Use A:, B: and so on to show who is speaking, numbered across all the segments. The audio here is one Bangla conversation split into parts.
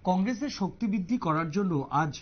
A: কংগ্রেসের শক্তি বৃদ্ধি করার জন্য আজ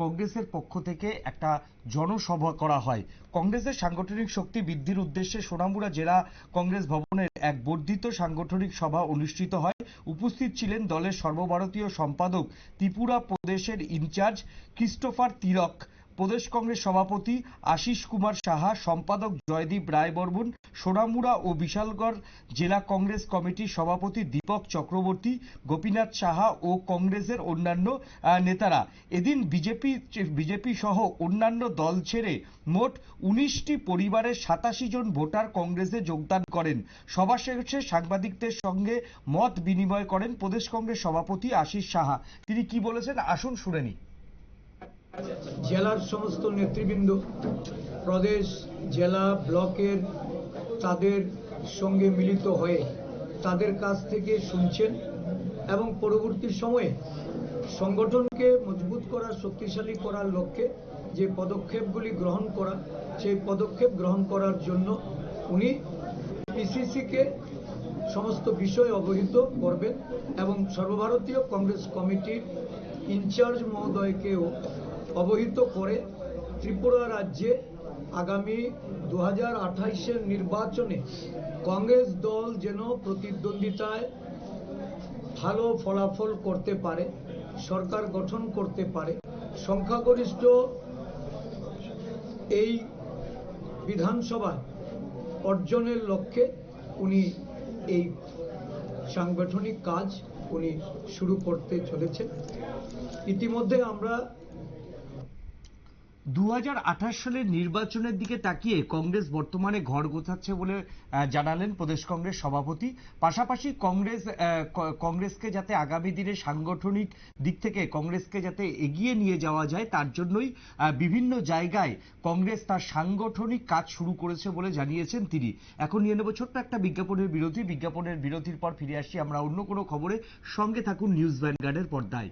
A: কংগ্রেসের পক্ষ থেকে একটা জনসভা করা হয়। কংগ্রেসের সাংগঠনিক শক্তি বৃদ্ধির উদ্দেশ্যে সোনামুড়া জেলা কংগ্রেস ভবনের এক বর্ধিত সাংগঠনিক সভা অনুষ্ঠিত হয়। উপস্থিত ছিলেন দলের সর্বভারতীয় সম্পাদক, ত্রিপুরা প্রদেশের ইনচার্জ ক্রিস্টোফার তিলক, প্রদেশ কংগ্রেস সভাপতি আশিস কুমার সাহা, সম্পাদক জয়দীপ রায়বর্মন, সোনামুড়া ও বিশালগড় জেলা কংগ্রেস কমিটির সভাপতি দীপক চক্রবর্তী, গোপীনাথ সাহা ও কংগ্রেসের অন্যান্য নেতারা। এদিন বিজেপি সহ অন্যান্য দল ছেড়ে মোট 19টি পরিবারের 87 জন ভোটার কংগ্রেসে যোগদান করেন। সভা শেষে সাংবাদিকদের সঙ্গে মত বিনিময় করেন প্রদেশ কংগ্রেস সভাপতি আশিস সাহা। তিনি কি বলেছেন আসুন শুনে নিই।
B: জেলার সমস্ত নেতৃবৃন্দ, প্রদেশ, জেলা, ব্লকের তাদের সঙ্গে মিলিত হয়ে তাদের কাছ থেকে শুনছেন এবং পরবর্তী সময়ে সংগঠনকে মজবুত করা, শক্তিশালী করার লক্ষ্যে যে পদক্ষেপগুলি গ্রহণ করা, সেই পদক্ষেপ গ্রহণ করার জন্য উনি পিসিসিকে সমস্ত বিষয় অবহিত করবেন এবং সর্বভারতীয় কংগ্রেস কমিটির ইনচার্জ মহোদয়কেও অবহিত করে ত্রিপুরা রাজ্যে আগামী 2028-এর নির্বাচনে কংগ্রেস দল যেন প্রতিদ্বন্দ্বিতায় ভালো ফলাফল করতে পারে, সরকার গঠন করতে পারে, সংখ্যাগরিষ্ঠ এই বিধানসভায় অর্জনের লক্ষ্যে উনি এই সাংগঠনিক কাজ উনি শুরু করতে চলেছেন। ইতিমধ্যে আমরা
A: 2028 সালের নির্বাচনের দিকে তাকিয়ে কংগ্রেস বর্তমানে ঘর গোছাচ্ছে বলে জানালেন প্রদেশ কংগ্রেস সভাপতি। পাশাপাশি কংগ্রেসকে যাতে আগামী দিনে সাংগঠনিক দিক থেকে কংগ্রেসকে যাতে এগিয়ে নিয়ে যাওয়া যায় তার জন্যই বিভিন্ন জায়গায় কংগ্রেস তার সাংগঠনিক কাজ শুরু করেছে বলে জানিয়েছেন তিনি। এখন নিয়ে নেব ছোট্ট একটা বিজ্ঞাপনের বিরতির পর ফিরে আসছি আমরা অন্য কোনো খবরে। সঙ্গে থাকুন নিউজ ভ্যানগার্ডের পর্দায়।